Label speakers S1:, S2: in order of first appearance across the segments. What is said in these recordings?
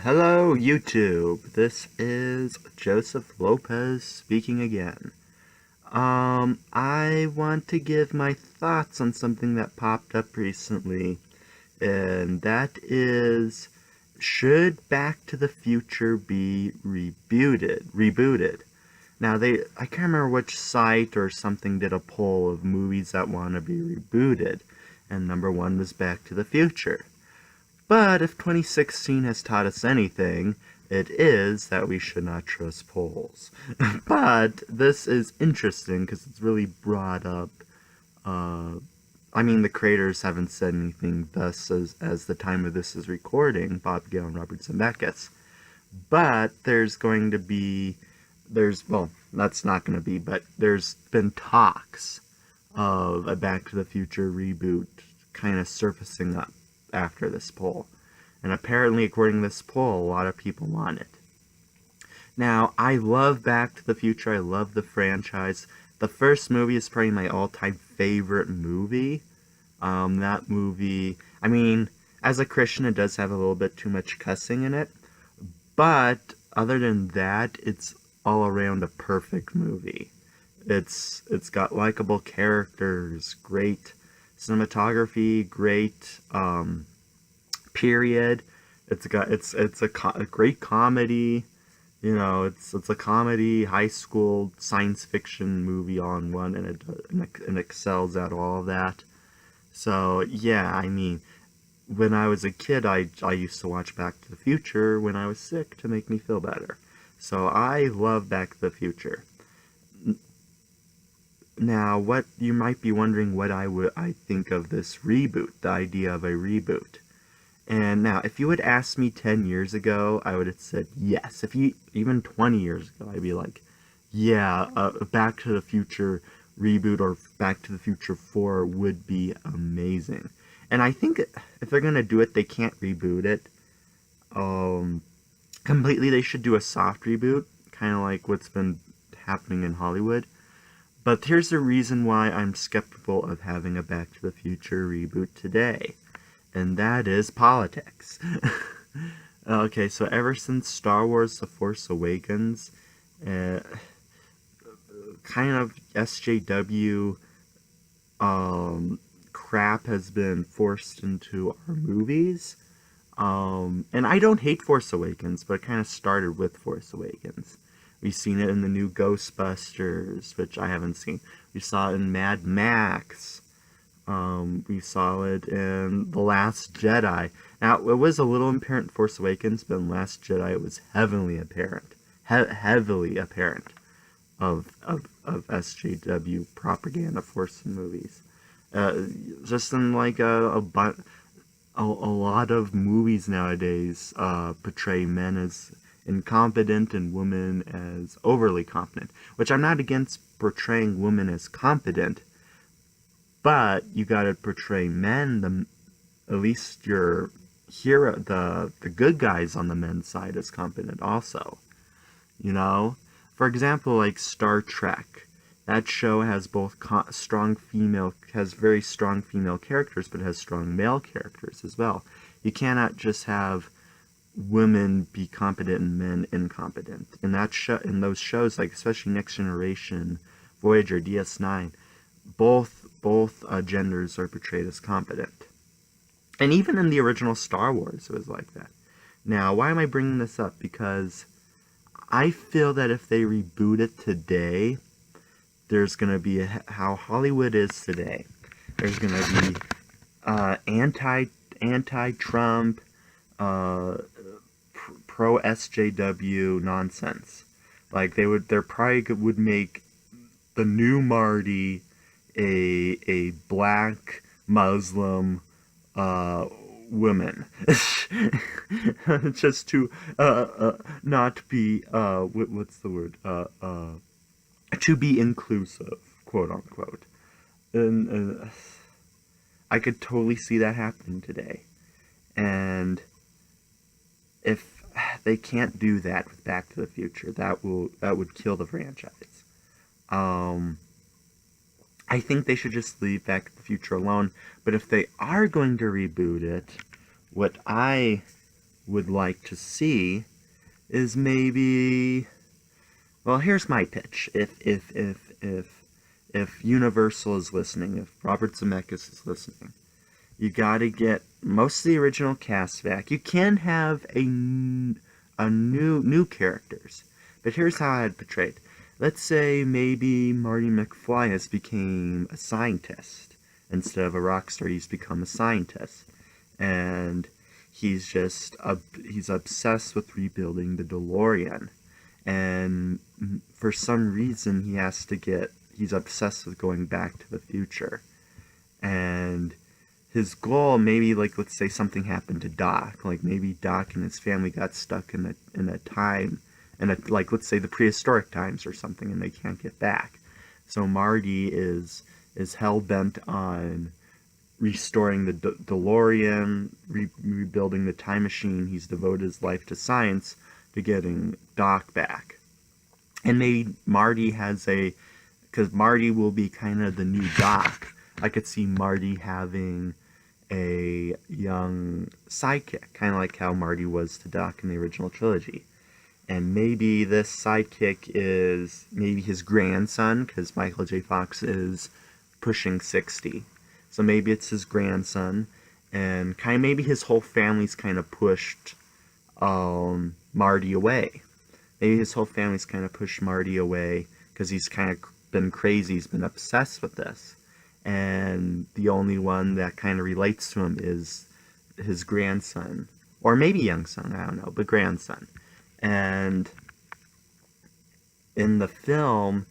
S1: Hello YouTube. This is Joseph Lopez speaking again. I want to give my thoughts on something that popped up recently, and that is, should Back to the Future be rebooted? Now I can't remember which site or something did a poll of movies that want to be rebooted, and number one was Back to the Future. But if 2016 has taught us anything, it is that we should not trust polls. But this is interesting because it's really brought up. The creators haven't said anything thus as the time of this is recording, Bob Gale and Robert Zemeckis. But there's been talks of a Back to the Future reboot kind of surfacing up after this poll. And apparently, according to this poll, a lot of people want it. Now, I love Back to the Future. I love the franchise. The first movie is probably my all-time favorite movie. That movie, as a Christian, it does have a little bit too much cussing in it. But other than that, it's all around a perfect movie. It's got likable characters, great cinematography, great period. It's a great comedy. It's a comedy, high school science fiction movie all in one, and it excels at all of that. So yeah, when I was a kid, I used to watch Back to the Future when I was sick to make me feel better. So I love Back to the Future. Now, what you might be wondering what I think of this reboot, the idea of a reboot. And now, if you had asked me 10 years ago, I would have said yes. Even 20 years ago, I'd be like, yeah, a Back to the Future reboot or Back to the Future 4 would be amazing. And I think if they're gonna do it, they can't reboot it completely. They should do a soft reboot, kind of like what's been happening in Hollywood. But here's the reason why I'm skeptical of having a Back to the Future reboot today, and that is politics. Okay, so ever since Star Wars The Force Awakens, kind of SJW crap has been forced into our movies. And I don't hate Force Awakens, but it kind of started with Force Awakens. We've seen it in the new Ghostbusters, which I haven't seen. We saw it in Mad Max. We saw it in The Last Jedi. Now, it was a little apparent in Force Awakens, but in Last Jedi it was heavily apparent. Heavily apparent of SJW propaganda forced in movies. Just in like a lot of movies nowadays portray men as incompetent and women as overly competent, which I'm not against portraying women as competent, but you gotta portray men, at least your hero, the good guys on the men's side, as competent also. For example, like Star Trek. That show has both has very strong female characters, but has strong male characters as well. You cannot just have women be competent and men incompetent. In those shows, like especially Next Generation, Voyager, DS9, both genders are portrayed as competent. And even in the original Star Wars, it was like that. Now, why am I bringing this up? Because I feel that if they reboot it today, there's going to be how Hollywood is today. There's going to be anti-Trump, pro-SJW nonsense. Like they probably would make the new Marty a black Muslim woman, just to not be what's the word to be inclusive, quote unquote. And I could totally see that happening today. And if they can't do that with Back to the Future, that would kill the franchise. I think they should just leave Back to the Future alone. But if they are going to reboot it, what I would like to see is maybe, well, here's my pitch. If Universal is listening, if Robert Zemeckis is listening, you got to get most of the original cast back. You can have a new characters, but here's how I'd portray it. Let's say maybe Marty McFly has became a scientist instead of a rock star. He's become a scientist, and he's he's obsessed with rebuilding the DeLorean, and for some reason he's obsessed with going back to the future, and his goal, maybe, like, let's say something happened to Doc, like maybe Doc and his family got stuck in a time, like, let's say the prehistoric times or something, and they can't get back. So Marty is hell-bent on restoring the DeLorean, rebuilding the time machine. He's devoted his life to science, to getting Doc back. And maybe Marty because Marty will be kind of the new Doc. I could see Marty having a young sidekick, kind of like how Marty was to Doc in the original trilogy. And maybe this sidekick is maybe his grandson, because Michael J. Fox is pushing 60. So maybe it's his grandson, and kind of maybe his whole family's kind of pushed Marty away. Maybe his whole family's kind of pushed Marty away because he's kind of been crazy. He's been obsessed with this. And the only one that kind of relates to him is his grandson, or maybe young son, I don't know, but grandson. And in the film,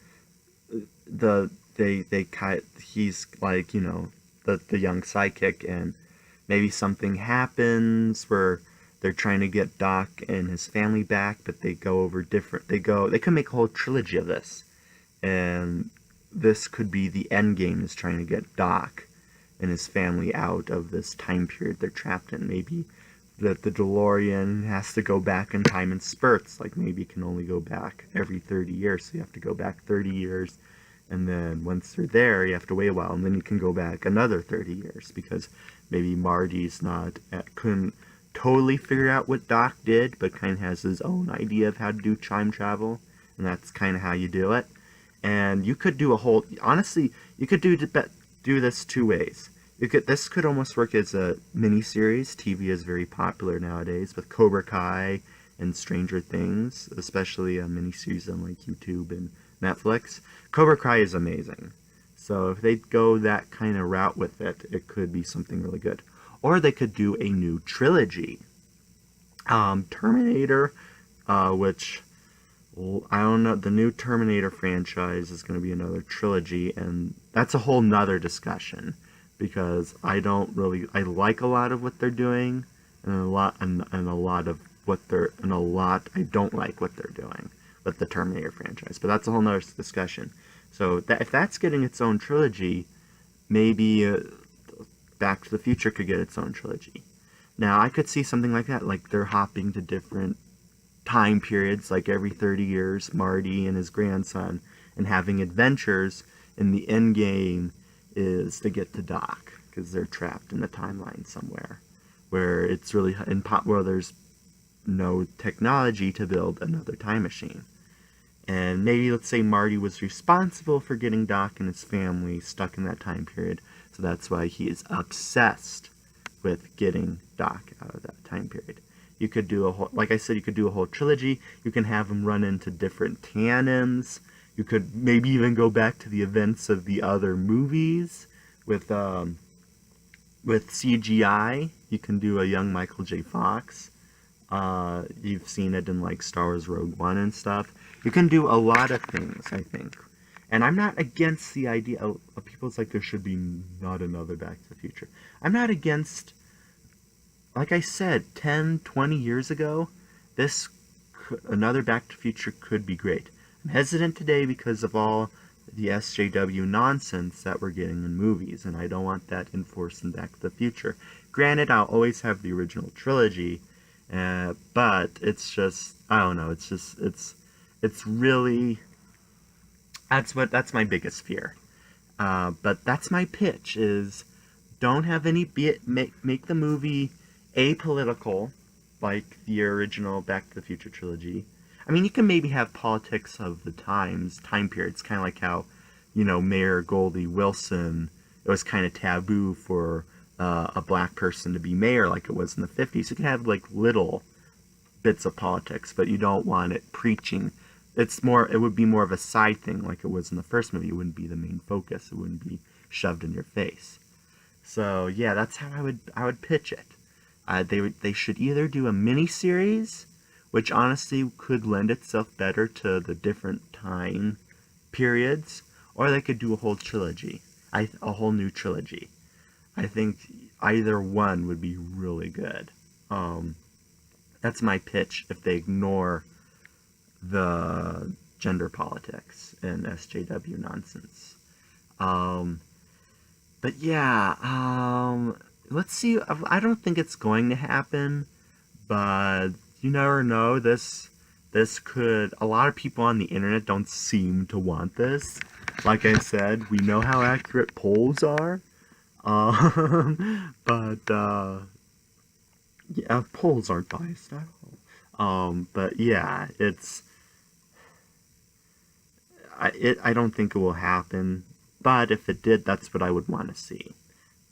S1: he's like, you know, the young sidekick, and maybe something happens where they're trying to get Doc and his family back, but they can make a whole trilogy of this, and this could be the end game, is trying to get Doc and his family out of this time period they're trapped in. Maybe that the DeLorean has to go back in time in spurts, like maybe it can only go back every 30 years, so you have to go back 30 years, and then once they're there, you have to wait a while, and then you can go back another 30 years, because maybe Marty's couldn't totally figure out what Doc did, but kind of has his own idea of how to do time travel, and that's kind of how you do it. And you could do you could do this two ways. This could almost work as a mini-series. TV is very popular nowadays with Cobra Kai and Stranger Things, especially a mini-series on like YouTube and Netflix. Cobra Kai is amazing. So if they go that kind of route with it, it could be something really good. Or they could do a new trilogy. Terminator, which, I don't know, the new Terminator franchise is going to be another trilogy, and that's a whole nother discussion, because I like a lot of what they're doing, and a lot I don't like what they're doing with the Terminator franchise, but that's a whole nother discussion. So if that's getting its own trilogy, maybe Back to the Future could get its own trilogy. Now, I could see something like that, like they're hopping to different time periods, like every 30 years, Marty and his grandson, and having adventures, and the end game is to get to Doc, because they're trapped in a timeline somewhere, where it's really, where there's no technology to build another time machine. And maybe, let's say Marty was responsible for getting Doc and his family stuck in that time period, so that's why he is obsessed with getting Doc out of that time period. You could do like I said, you could do a whole trilogy. You can have them run into different canons. You could maybe even go back to the events of the other movies with CGI. You can do a young Michael J. Fox. You've seen it in like Star Wars Rogue One and stuff. You can do a lot of things, I think. And I'm not against the idea of people's like there should be not another Back to the Future. I'm not against, like I said, 10, 20 years ago, another Back to the Future could be great. I'm hesitant today because of all the SJW nonsense that we're getting in movies, and I don't want that enforced in Back to the Future. Granted, I'll always have the original trilogy, but it's just, I don't know, it's really, that's my biggest fear. But that's my pitch, is don't have any, make the movie apolitical, like the original Back to the Future trilogy. I mean, you can maybe have politics of the time periods, kind of like how, Mayor Goldie Wilson, it was kind of taboo for a black person to be mayor like it was in the 50s. You can have like little bits of politics, but you don't want it preaching. It would be more of a side thing like it was in the first movie. It wouldn't be the main focus. It wouldn't be shoved in your face. So yeah, that's how I would pitch it. They should either do a mini series, which honestly could lend itself better to the different time periods, or they could do a whole trilogy, a whole new trilogy. I think either one would be really good. That's my pitch if they ignore the gender politics and SJW nonsense. Um, but yeah, let's see. I don't think it's going to happen, but you never know. This could. A lot of people on the internet don't seem to want this. Like I said, we know how accurate polls are. But yeah, polls aren't biased at all. But yeah, I don't think it will happen. But if it did, that's what I would want to see.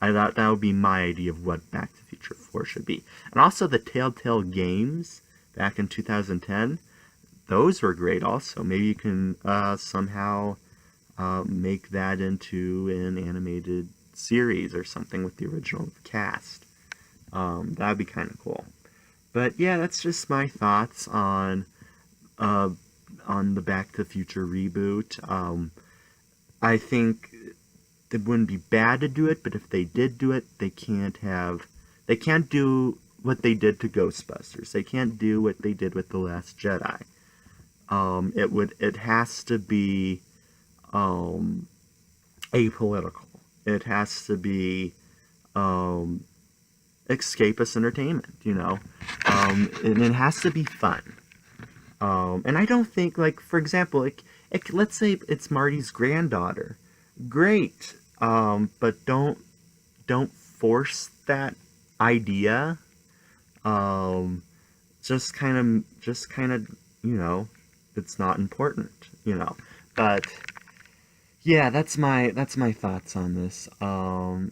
S1: I thought that would be my idea of what Back to the Future 4 should be. And also the Telltale games back in 2010, those were great also. Maybe you can somehow make that into an animated series or something with the original cast. That'd be kind of cool. But yeah, that's just my thoughts uh, on the Back to the Future reboot. I think it wouldn't be bad to do it, but if they did do it, they can't do what they did to Ghostbusters. They can't do what they did with The Last Jedi. It has to be apolitical. It has to be escapist entertainment, and it has to be fun. And I don't think, like, for example, let's say it's Marty's granddaughter. Great, but don't force that idea. Um, just kind of, it's not important. But yeah, that's my thoughts on this.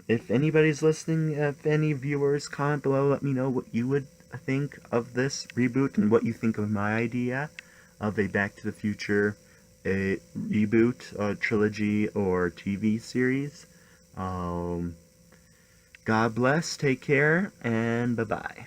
S1: If anybody's listening, if any viewers, comment below, let me know what you would think of this reboot and what you think of my idea of a Back to the Future a reboot, trilogy, or TV series. God bless, take care, and bye-bye.